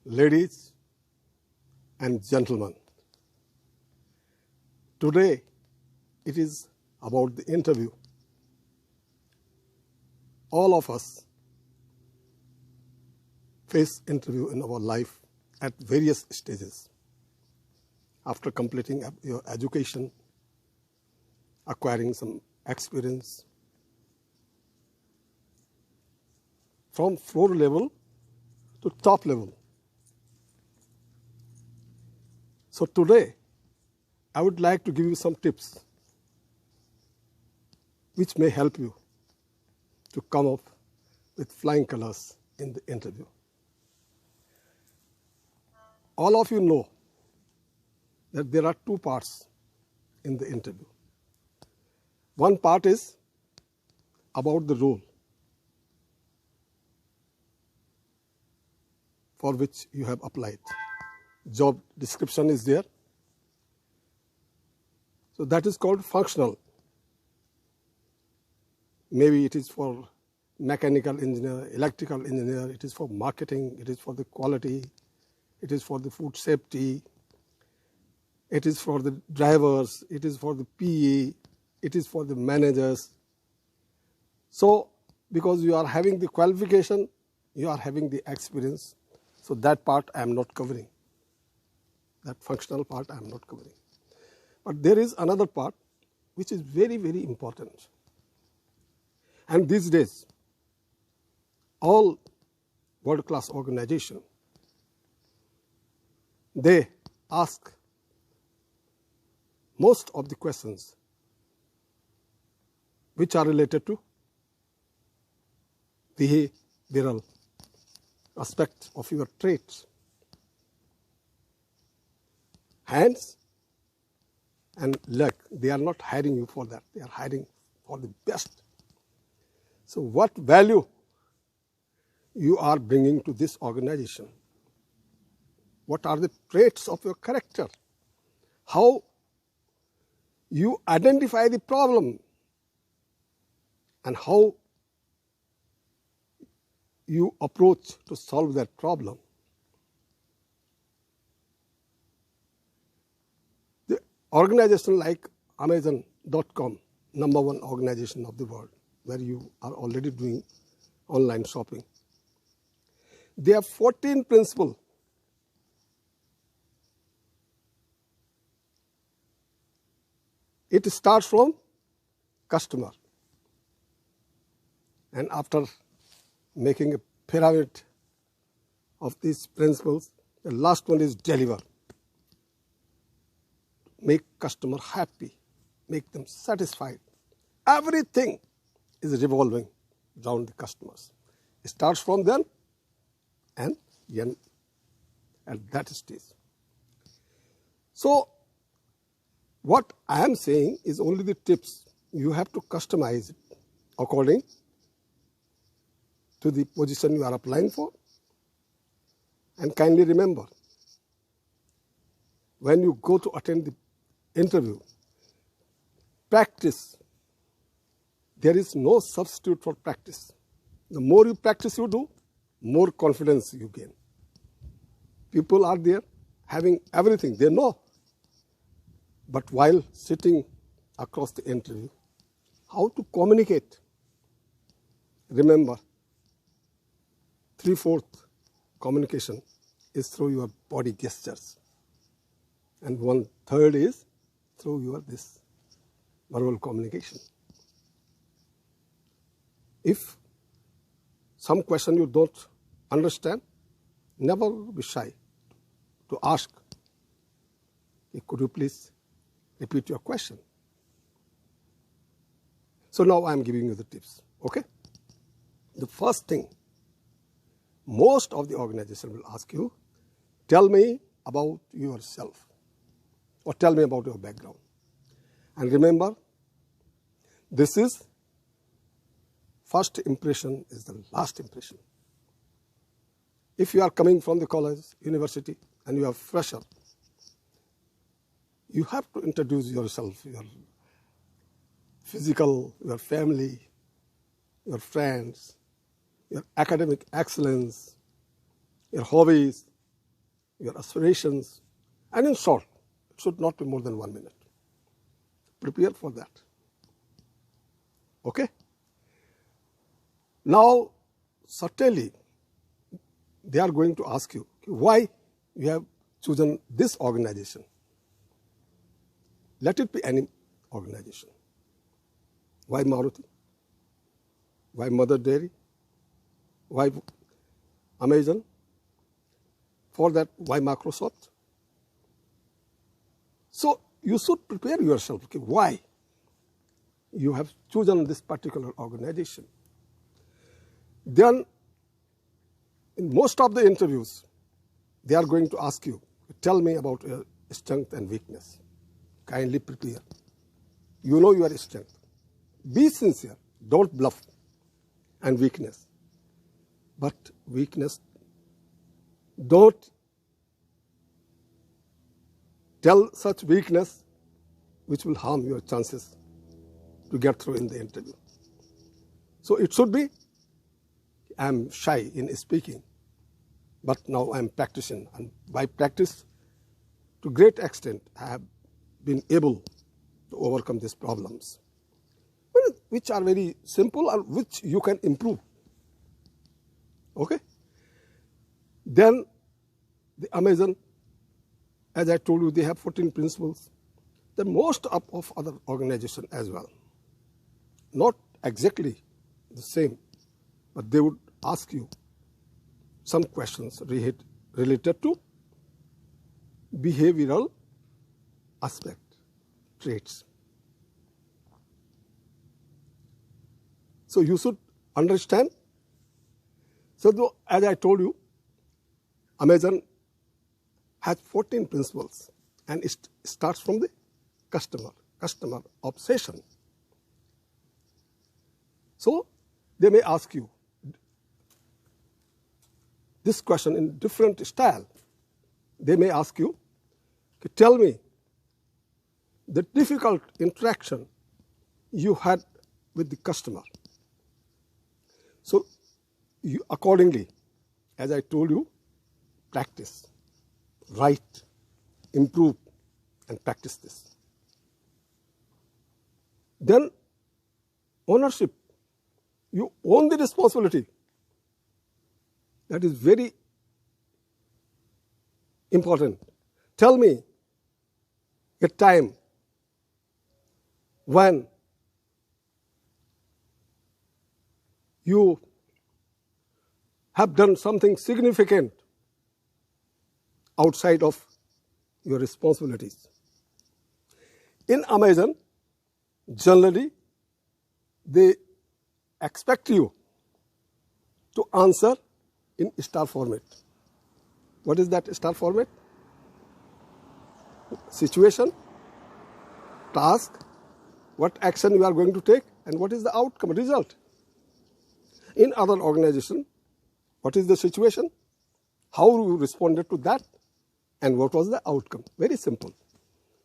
Ladies and gentlemen, today it is about the interview. All of us face interview in our life at various stages. After completing your education, acquiring some experience, from floor level to top level. So today, I would like to give you some tips which may help you to come up with flying colors in the interview. All of you know that there are two parts in the interview. One part is about the role for which you have applied. Job description is there. So that is called functional. Maybe it is for mechanical engineer, electrical engineer, it is for marketing, it is for the quality, it is for the food safety, it is for the drivers, it is for the PA, it is for the managers. So because you are having the qualification, you are having the experience, so that part I am not covering. That functional part I am not covering. But there is another part which is very, very important. And these days, all world-class organizations, they ask most of the questions which are related to behavioral aspect of your traits. Hands and leg, they are not hiring you for that. They are hiring for the best. So what value you are bringing to this organization? What are the traits of your character? How you identify the problem and how you approach to solve that problem. The organization like Amazon.com, #1 organization of the world, where you are already doing online shopping. They have 14 principles. It starts from customer. And after making a pyramid of these principles, the last one is deliver. Make customer happy, make them satisfied. Everything is revolving around the customers. It starts from them and end at that stage. So what I am saying is only the tips. You have to customize it according to the position you are applying for. And kindly remember, when you go to attend the interview, practice. There is no substitute for practice. The more you practice you do, more confidence you gain. People are there having everything, they know. But while sitting across the interview, how to communicate? Remember, 3/4 communication is through your body gestures. And 1/3 is through your this verbal communication. If some question you don't understand, never be shy to ask. Could you please repeat your question? So now I am giving you the tips, okay? The first thing, most of the organization will ask you, tell me about yourself or tell me about your background. And remember, this is first impression is the last impression. If you are coming from the college, university, and you are fresher, you have to introduce yourself, your physical, your family, your friends, your academic excellence, your hobbies, your aspirations, and in short, it should not be more than 1 minute. Prepare for that. Okay? Now, certainly, they are going to ask you why you have chosen this organization. Let it be any organization. Why Maruti? Why Mother Dairy? Why Amazon? For that, why Microsoft? So you should prepare yourself. Okay, why you have chosen this particular organization? Then, in most of the interviews, they are going to ask you, tell me about your strength and weakness. Kindly prepare. You know your strength. Be sincere. Don't bluff. And weakness. But weakness, don't tell such weakness which will harm your chances to get through in the interview. So it should be, I'm shy in speaking, but now I'm practicing. And by practice, to great extent, I have been able to overcome these problems, which are very simple and which you can improve. Okay? Then the Amazon, as I told you, they have 14 principles. The most of other organizations as well. Not exactly the same, but they would ask you some questions related to behavioral aspect, traits. So you should understand. So as I told you, Amazon has 14 principles, and it starts from the customer obsession. So they may ask you this question in different style. They may ask you, tell me the difficult interaction you had with the customer. So you accordingly, as I told you, practice, write, improve, and practice this. Then ownership. You own the responsibility. That is very important. Tell me a time when you have done something significant outside of your responsibilities. In Amazon, generally, they expect you to answer in star format. What is that star format? Situation, task, what action you are going to take, and what is the outcome, result. In other organizations, what is the situation? How you responded to that, and what was the outcome? Very simple.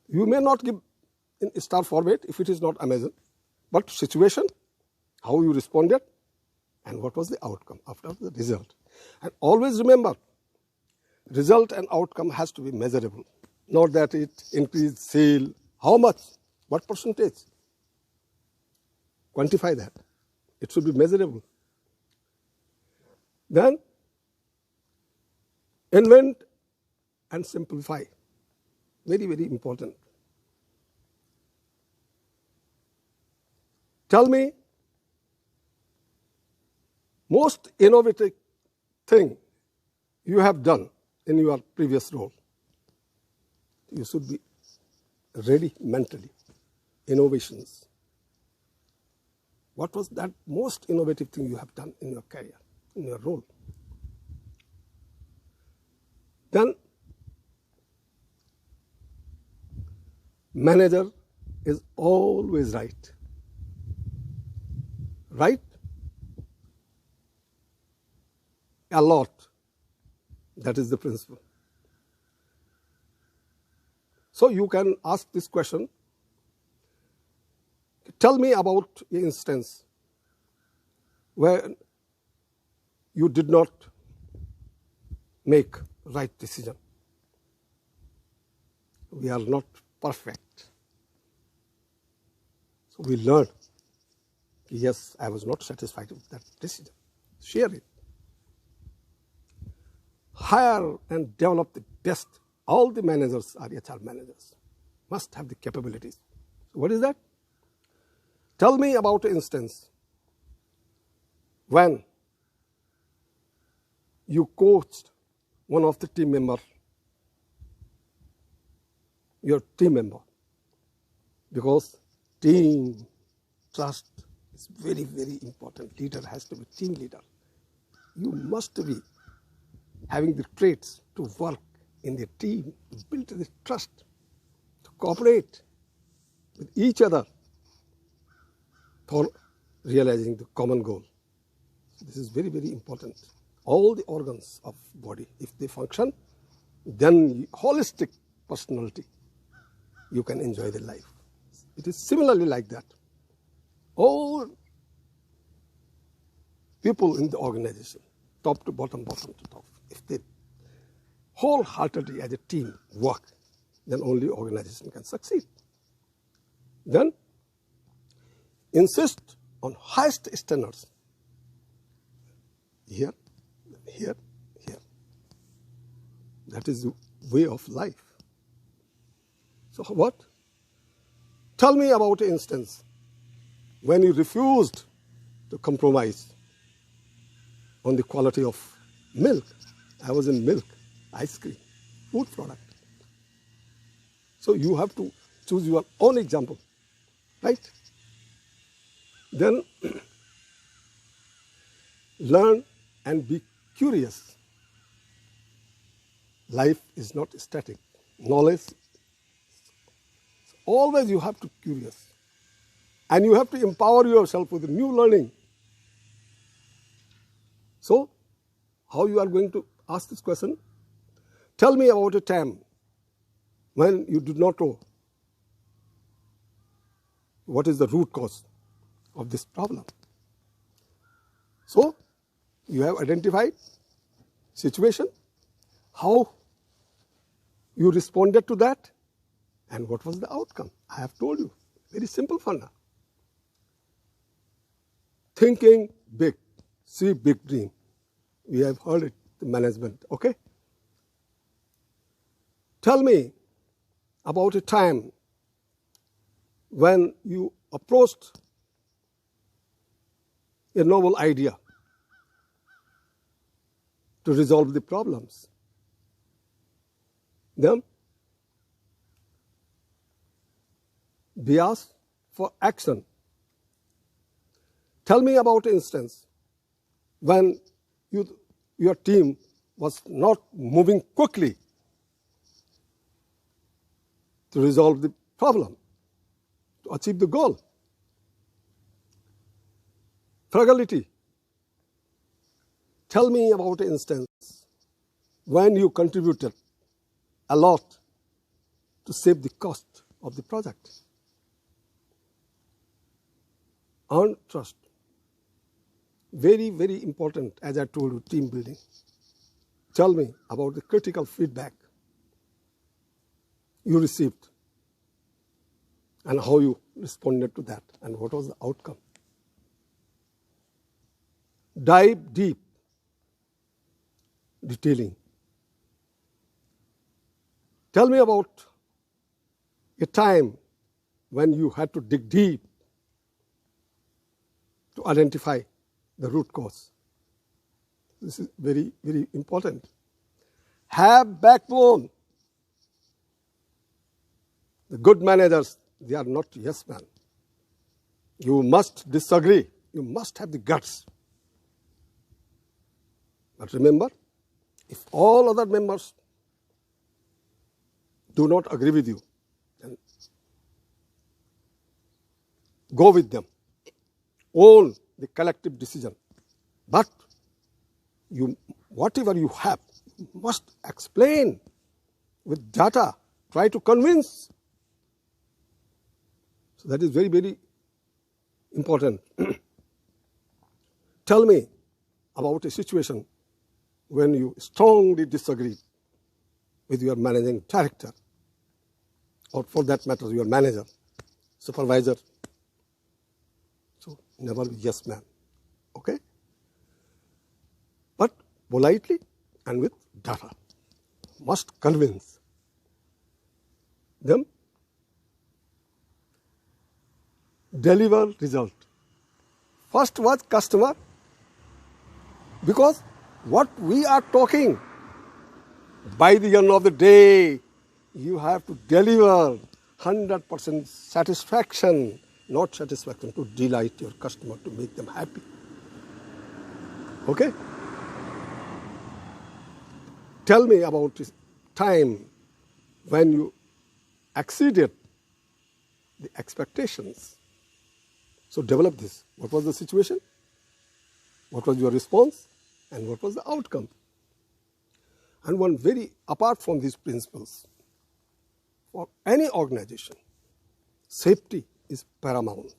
You may not give in star format if it is not Amazon, but situation, how you responded, and what was the outcome after the result. And always remember, result and outcome has to be measurable. Not that it increased sale, how much, what percentage. Quantify that. It should be measurable. Then, invent and simplify. Very, very important. Tell me most innovative thing you have done in your previous role. You should be ready mentally. Innovations. What was that most innovative thing you have done in your career, in your role? Then, manager is always right. Right? A lot. That is the principle. So you can ask this question. Tell me about an instance where you did not make right decision. we are not perfect. So we learn, yes, I was not satisfied with that decision. Share it. Hire and develop the best. All the managers are HR managers, must have the capabilities. So what is that? Tell me about an instance when you coached one of the team member, your team member, because team trust is very, very important. Leader has to be team leader. You must be having the traits to work in the team, to build the trust, to cooperate with each other for realizing the common goal. This is very, very important. All the organs of body, if they function, then holistic personality, you can enjoy the life. It is similarly like that. All people in the organization, top to bottom, bottom to top, if they wholeheartedly as a team work, then only organization can succeed. Then insist on highest standards. Here, here, here. That is the way of life. So what? Tell me about an instance when you refused to compromise on the quality of milk. I was in milk, ice cream, food product. So you have to choose your own example, right? Then learn and be curious. Life is not static. Knowledge, always you have to be curious. And you have to empower yourself with new learning. So, how you are going to ask this question? Tell me about a time when you did not know what is the root cause of this problem. So, you have identified situation, how you responded to that, and what was the outcome. I have told you, very simple funda. Thinking big, see big dream. We have heard it, the management, okay? Tell me about a time when you approached a novel idea to resolve the problems. Then, be asked for action. Tell me about an instance when your team was not moving quickly to resolve the problem, to achieve the goal. Frugality. Tell me about an instance when you contributed a lot to save the cost of the project. Earn trust. Very, very important, as I told you, team building. Tell me about the critical feedback you received and how you responded to that and what was the outcome. Dive deep. Detailing. Tell me about a time when you had to dig deep to identify the root cause. This is very, very important. Have backbone. The good managers, they are not yes men. You must disagree. You must have the guts. But remember, if all other members do not agree with you, then go with them. Own the collective decision. But whatever you have, you must explain with data. Try to convince. So that is very, very important. Tell me about a situation when you strongly disagree with your managing director. or for that matter, your manager, supervisor. So never be yes man. Okay? But politely and with data. Must convince them. Deliver result. First was customer, because what we are talking, by the end of the day, you have to deliver 100% satisfaction, not satisfaction, to delight your customer, to make them happy. Okay? Tell me about this time when you exceeded the expectations. So develop this. What was the situation? What was your response? And what was the outcome? And one very, apart from these principles, for any organization, safety is paramount.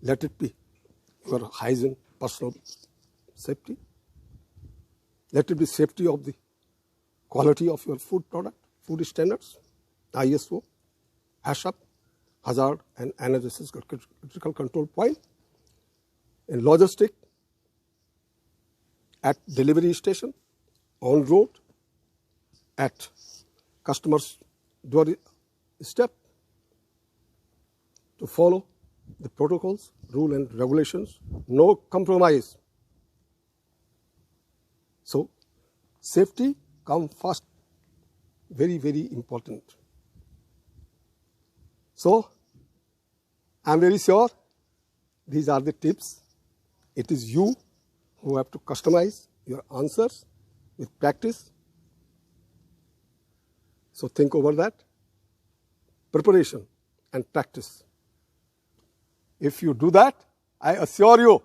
Let it be your hygiene, personal safety. Let it be safety of the quality of your food product, food standards, ISO, HACCP, hazard and analysis critical control point. In logistic, at delivery station, on road, at customers' doorstep, to follow the protocols, rule and regulations, no compromise. So safety comes first, very, very important. So I'm very sure these are the tips. It is you who have to customize your answers with practice. So think over that. Preparation and practice. If you do that, I assure you,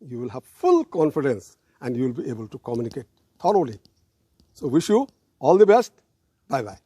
you will have full confidence and you will be able to communicate thoroughly. So wish you all the best. Bye-bye.